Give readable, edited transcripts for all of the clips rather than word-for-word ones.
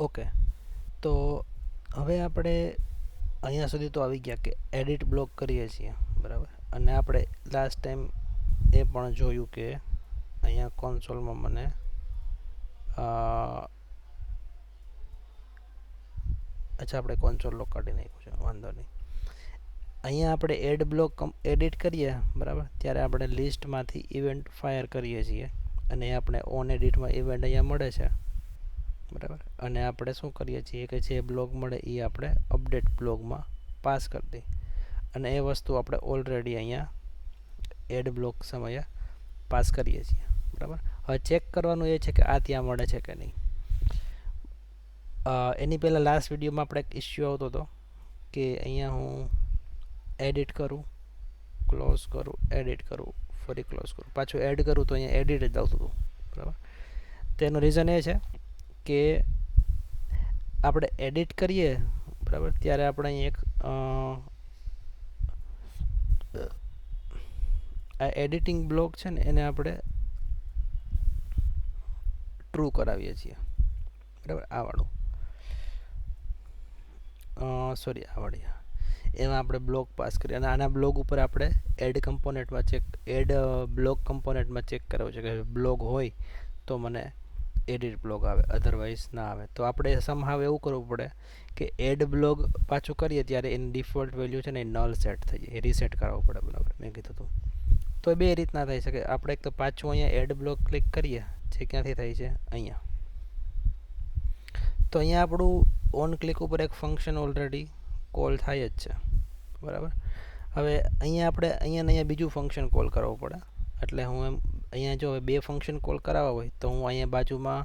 Okay, તો હવે આપણે અહીંયા સુધી તો આવી ગયા કે એડિટ બ્લોક કરીએ છીએ, બરાબર. અને આપણે લાસ્ટ ટાઈમ એ પણ જોયું કે અહીંયા કોન્સોલમાં મને અચ્છા, આપણે કોન્સોલ લોક કાઢી નાખ્યું છે, વાંધો નહીં. અહીંયા આપણે એડ બ્લોક એડિટ કરીએ, બરાબર, ત્યારે આપણે લિસ્ટમાંથી ઇવેન્ટ ફાયર કરીએ છીએ અને આપણે ઓન એડિટમાં ઇવેન્ટ અહીંયા મળે છે, બરાબર. અને આપણે શું કરીએ છીએ કે જે બ્લોગ મળે એ આપણે અપડેટ બ્લોગમાં પાસ કરી દઈએ અને એ વસ્તુ આપણે ઓલરેડી અહીંયા એડ બ્લોક સમયે પાસ કરીએ છીએ, બરાબર. હવે ચેક કરવાનું એ છે કે આ ત્યાં મળે છે કે નહીં. એની પહેલાં લાસ્ટ વિડીયોમાં આપણે એક ઇસ્યુ આવતો હતો કે અહીંયા હું એડિટ કરું, ક્લોઝ કરું, એડિટ કરું, ફરી ક્લોઝ કરું, પાછું એડ કરું તો અહીંયા એડિટ જ આવતું હતું, બરાબર. તેનું રીઝન એ છે કે આપણે એડિટ કરીએ, બરાબર, ત્યારે આપણે અહીં એક આ એડિટિંગ બ્લોક છે ને એને આપણે ટ્રુ કરાવીએ છીએ, બરાબર. આ વાળું સોરી આ વાળી એમાં આપણે બ્લોક પાસ કરીએ અને આના બ્લોગ ઉપર આપણે એડ કમ્પોનેન્ટમાં એડ બ્લોક કમ્પોનેન્ટમાં ચેક કરાવવું છે કે બ્લોગ હોય તો મને એડિટ બ્લોગ આવે, અધરવાઇઝ ના આવે. તો આપણે સમહાવ એવું કરવું પડે કે એડ બ્લોગ પાછું કરીએ ત્યારે એની ડિફોલ્ટ વેલ્યુ છે ને એ નલ સેટ થઈ જાય, એ રીસેટ કરાવવું પડે, બરાબર. મેં કીધું હતું તો એ બે રીતના થઈ શકે. આપણે એક તો પાછું અહીંયા એડ બ્લોક ક્લિક કરીએ, જે ક્યાંથી થાય છે અહીંયા. તો અહીંયા આપણું ઓન ક્લિક ઉપર એક ફંક્શન ઓલરેડી કોલ થાય જ છે, બરાબર. હવે અહીંયા આપણે અહીંયા બીજું ફંક્શન કોલ કરવું પડે. એટલે હું એમ અહીંયા જો બે ફંક્શન કોલ કરાવવા હોય તો હું અહીંયા બાજુમાં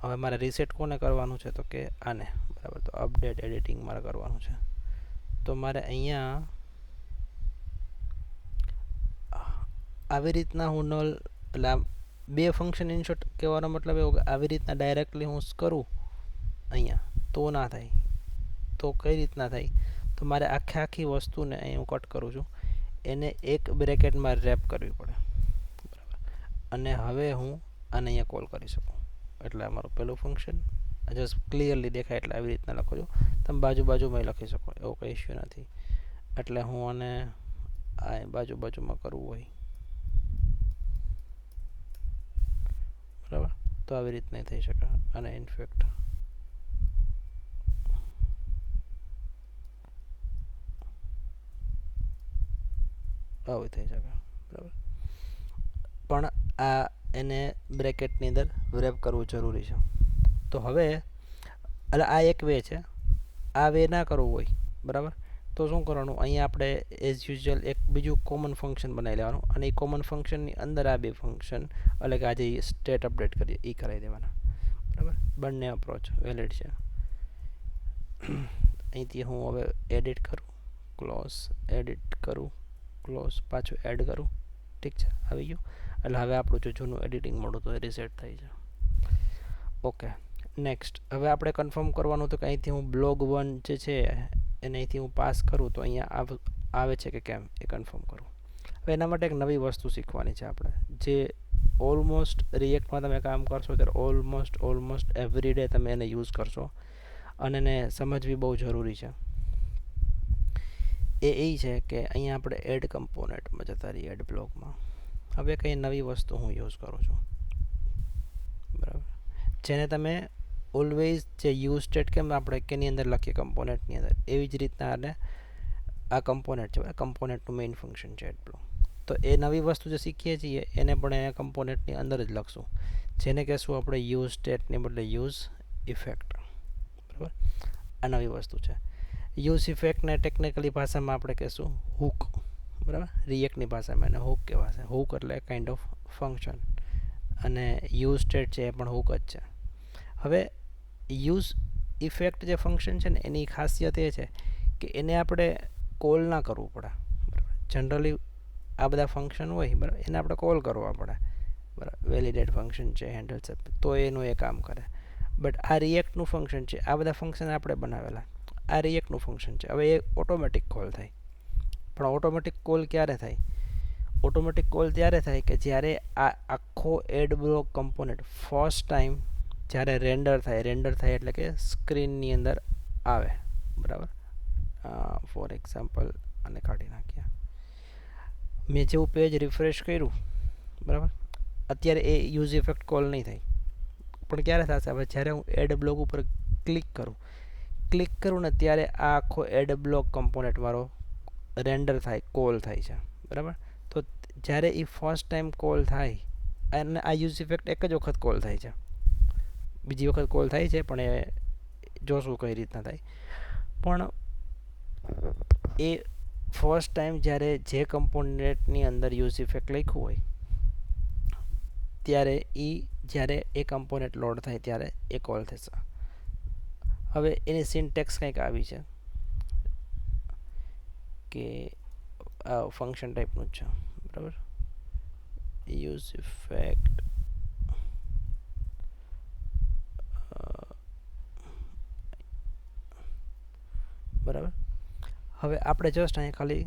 હવે મારે રીસેટ કોને કરવાનું છે તો કે આને, બરાબર. તો અપડેટ એડિટિંગ મારે કરવાનું છે. તો મારે અહીંયા આવી રીતના હું નલ એટલે બે ફંક્શન ઇન્સર્ટ કહેવાનો મતલબ એવો કે આવી રીતના ડાયરેક્ટલી હું કરું અહીંયા તો ના થાય. તો કઈ રીતના થાય તો મારે આખી વસ્તુને અહીં હું કટ કરું છું, એને એક બ્રેકેટમાં રેપ કરવી પડે, બરાબર. અને હવે હું આને અહીંયા કોલ કરી શકું. એટલે અમારું પહેલું ફંક્શન જસ્ટ ક્લિયરલી દેખાય એટલે આવી રીતના લખો છો. તમે બાજુમાં લખી શકો, એવો કંઈ ઇશ્યુ નથી. એટલે હું આને આ બાજુમાં કરવું હોય, બરાબર, તો આવી રીતના થઈ શકે. અને ઇનફેક્ટ આવું થઈ શકે, બરાબર. પણ આ એને બ્રેકેટની અંદર રેપ કરવું જરૂરી છે. તો હવે એટલે આ એક વે છે. આ વે ના કરવું હોય, બરાબર, તો શું કરવાનું, અહીંયા આપણે એઝ યુઝ્યુઅલ એક બીજું કોમન ફંક્શન બનાવી લેવાનું અને એ કોમન ફંક્શનની અંદર આ બે ફંક્શન એટલે કે આજે સ્ટેટ અપડેટ કરીએ એ કરાવી દેવાના, બરાબર. બંને અપ્રોચ વેલિડ છે. અહીંથી હું હવે એડિટ કરું, ક્લોઝ, એડિટ કરું, ક્લોઝ, પાછું એડ કરું, ઠીક છે, આવી ગયું. એટલે હવે આપણું જો જૂનું એડિટિંગ મોડું તો એ રિસેટ થઈ છે. ઓકે, નેક્સ્ટ હવે આપણે કન્ફર્મ કરવાનું તો કે અહીંથી હું બ્લોગ 1 જે છે એને અહીંથી હું પાસ કરું તો અહીંયા આવે છે કે કેમ એ કન્ફર્મ કરું. હવે એના માટે એક નવી વસ્તુ શીખવાની છે આપણે, જે ઓલમોસ્ટ રિએક્ટમાં તમે કામ કરશો ત્યારે ઓલમોસ્ટ એવરી ડે તમે એને યુઝ કરશો અને એને સમજવી બહુ જરૂરી છે. એ છે કે અહીંયા આપણે એડ કમ્પોનેન્ટમાં જતા રહીએ, એડ બ્લોકમાં. હવે કંઈ નવી વસ્તુ હું યુઝ કરું છું, બરાબર, જેને તમે ઓલવેઝ જે યુઝ સ્ટેટ કેમ આપણે કેની અંદર લખીએ કમ્પોનેન્ટની અંદર, એવી જ રીતના આને આ કમ્પોનેન્ટ છે, કમ્પોનેન્ટનું મેઇન ફંક્શન છે એડ બ્લોક. તો એ નવી વસ્તુ જે શીખીએ છીએ એને પણ એ કમ્પોનેન્ટની અંદર જ લખશું, જેને કહેશું આપણે યુઝ સ્ટેટને બદલે યુઝ ઇફેક્ટ, બરાબર. આ નવી વસ્તુ છે. યુઝ ઇફેક્ટને ટેકનિકલી ભાષામાં આપણે કહેશું હુક, બરાબર. રિએક્ટની ભાષામાં એને હુક કહેવાશે. હુક એટલે કાઇન્ડ ઓફ ફંક્શન અને યુઝ સ્ટેટ છે એ પણ હુક જ છે. હવે યુઝ ઇફેક્ટ જે ફંક્શન છે ને એની ખાસિયત એ છે કે એને આપણે કોલ ના કરવું પડે, બરાબર. જનરલી આ બધા ફંક્શન હોય, બરાબર, એને આપણે કોલ કરવા પડે, બરાબર. વેલિડેટ ફંક્શન છે, હેન્ડલ છે, તો એનું એ કામ કરે. બટ આ રિએક્ટનું ફંક્શન છે, આ બધા ફંક્શન આપણે બનાવેલા, આ રિએક્ટનું ફંક્શન છે. હવે એ ઓટોમેટિક કોલ થાય. પણ ઓટોમેટિક કોલ ક્યારે થાય? ઓટોમેટિક કોલ ત્યારે થાય કે જ્યારે આ આખો ad block component first time જ્યારે રેન્ડર થાય એટલે કે સ્ક્રીનની અંદર આવે, બરાબર. ફોર એક્ઝામ્પલ અને કાઢી નાખ્યા. મેં જેવું પેજ રિફ્રેશ કર્યું, બરાબર, અત્યારે એ યુઝ ઇફેક્ટ કોલ નહીં થાય, પણ ક્યારે થશે? હવે જ્યારે હું એડ બ્લોક ઉપર ક્લિક કરું ને ત્યારે આ આખો એડ બ્લોક કમ્પોનેન્ટ મારો રેન્ડર થાય, કોલ થાય છે, બરાબર. તો જ્યારે એ ફર્સ્ટ ટાઈમ કોલ થાય, અને આ યુઝ ઇફેક્ટ એક જ વખત કોલ થાય છે, બીજી વખત કોલ થાય છે પણ એ જોશું કઈ રીતના થાય. પણ એ ફર્સ્ટ ટાઈમ જ્યારે જે કમ્પોનેન્ટની અંદર યુઝ ઇફેક્ટ લખ્યું હોય ત્યારે જ્યારે એ કમ્પોનેન્ટ લોડ થાય ત્યારે એ કોલ થશે. હવે એની સિન્ટેક્સ કંઈક આવી છે કે આ ફંક્શન ટાઈપનું જ છે, બરાબર. યુઝ ઇફેક્ટ બરાબર. હવે આપણે જસ્ટ અહીંયા ખાલી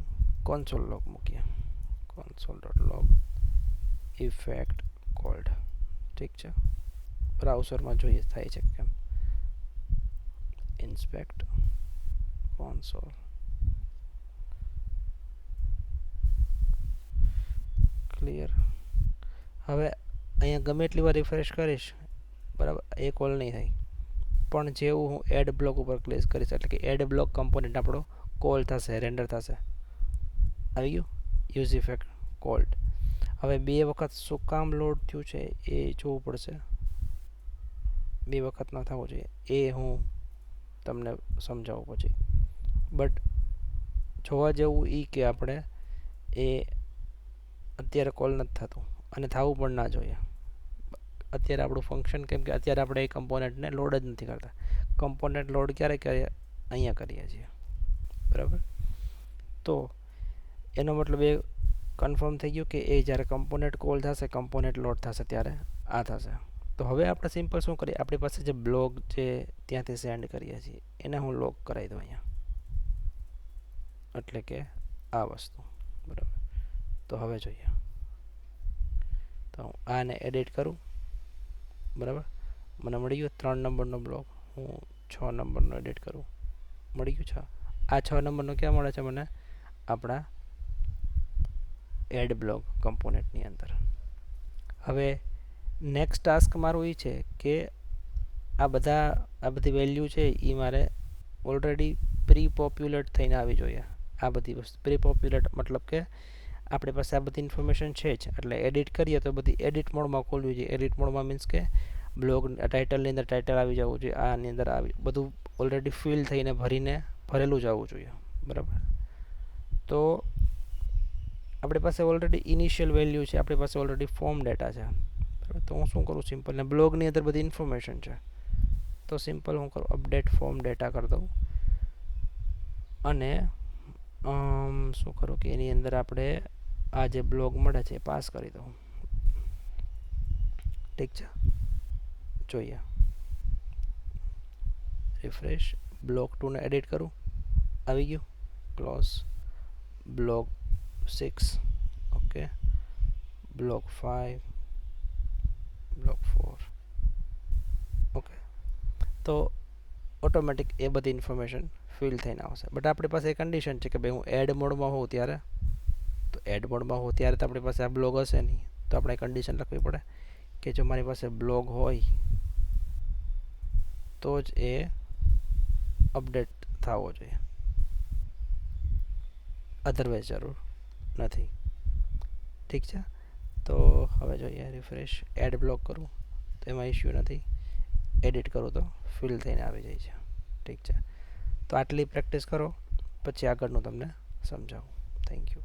કોન્સોલ લોગ મૂકીએ, console.log ઇફેક્ટ કોલ્ડ. ઠીક છે, બ્રાઉઝરમાં જોઈએ થાય છે કેમ. Inspect console clear. હવે અહીંયા ગમે એટલી વાર રિફ્રેશ કરીશ, બરાબર, એ કોલ નહીં થાય. પણ જેવું હું એડ બ્લોક ઉપર ક્લિક કરીશ એટલે કે એડ બ્લોક કમ્પોનેન્ટ આપણો કોલ થશે, રેન્ડર થશે. આવી ગયું યુઝ ઇફેક્ટ કોલ્ડ. હવે 2 વખત શું કામ લોડ થયું છે એ જોવું પડશે. 2 વખત ન થવું જોઈએ એ હું તમને સમજાવું પછી. બટ જોવા જેવું એ કે આપણે એ અત્યારે કોલ નથી થતું અને થવું પણ ના જોઈએ. અત્યારે આપણું ફંક્શન, કેમ કે અત્યારે આપણે એ કમ્પોનેન્ટને લોડ જ નથી કરતા. કમ્પોનેન્ટ લોડ ક્યારે કરીએ? અહીંયા કરીએ છીએ, બરાબર. તો એનો મતલબ એ કન્ફર્મ થઈ ગયું કે એ જ્યારે કમ્પોનેન્ટ કોલ થશે, કમ્પોનેન્ટ લોડ થશે ત્યારે આ થશે. તો હવે આપણે સિમ્પલ શું કરીએ, આપણી પાસે જે બ્લોગ છે ત્યાંથી સેન્ડ કરીએ છીએ એને હું લોક કરાવી દઉં અહીંયા, એટલે કે આ વસ્તુ, બરાબર. તો હવે જોઈએ, તો હું આને એડિટ કરું, બરાબર. મને મળી ગયું 3 નંબરનો બ્લોક. હું 6 નંબરનો એડિટ કરું, મળી ગયું છે. આ 6 નંબરનો ક્યાં મળે છે મને? આપણા એડ બ્લોક કમ્પોનેન્ટની અંદર. હવે નેક્સ્ટ ટાસ્ક મારું એ છે કે આ બધી વેલ્યુ છે એ મારે ઓલરેડી પ્રી પોપ્યુલેટ થઈને આવી જોઈએ. આ બધી વસ્તુ પ્રી પોપ્યુલેટ મતલબ કે આપણી પાસે આ બધી ઇન્ફોર્મેશન છે જ, એટલે એડિટ કરીએ તો બધી એડિટ મોડમાં ખોલવી જોઈએ. એડિટ મોડમાં મીન્સ કે બ્લોગ ટાઇટલની અંદર ટાઇટલ આવી જવું જોઈએ, આની અંદર બધું ઓલરેડી ફિલ થઈને ભરેલું જ આવવું જોઈએ, બરાબર. તો આપણી પાસે ઓલરેડી ઇનિશિયલ વેલ્યુ છે, આપણી પાસે ઓલરેડી ફોર્મ ડેટા છે, બરાબર. તો હું શું કરું, સિમ્પલ, ને બ્લોગની અંદર બધી ઇન્ફોર્મેશન છે, તો સિમ્પલ હું કરું અપડેટ ફોર્મ ડેટા કરી દઉં. અને શું કરું કે એની અંદર આપણે આ જે બ્લોગ મળે છે એ પાસ કરી દઉં. ઠીક છે, જોઈએ રિફ્રેશ. બ્લોક 2 ને એડિટ કરું, આવી ગયું. Close. Block 6, okay. Block 5, block 4, okay. તો ઓટોમેટિક એ બધી ઇન્ફોર્મેશન ફિલ થઈને આવશે. બટ આપણી પાસે એક કન્ડિશન છે કે ભાઈ હું એડ મોડમાં હોઉં ત્યારે, તો એડ મોડમાં હોઉં ત્યારે તો આપણી પાસે આ બ્લોગ હશે નહીં, તો આપણે કન્ડિશન લખવી પડે કે જો મારી પાસે બ્લોગ હોય તો જ એ અપડેટ થવો જોઈએ, અધરવાઇઝ જરૂર નથી. ઠીક છે, તો હવે જોઈએ રિફ્રેશ. એડ બ્લોક કરું તો એમાં ઇશ્યુ નથી, એડિટ કરું તો ફિલ થઈને આવી જાય છે. ઠીક છે, તો આટલી પ્રેક્ટિસ કરો પછી આગળનું તમને સમજાવું. Thank you.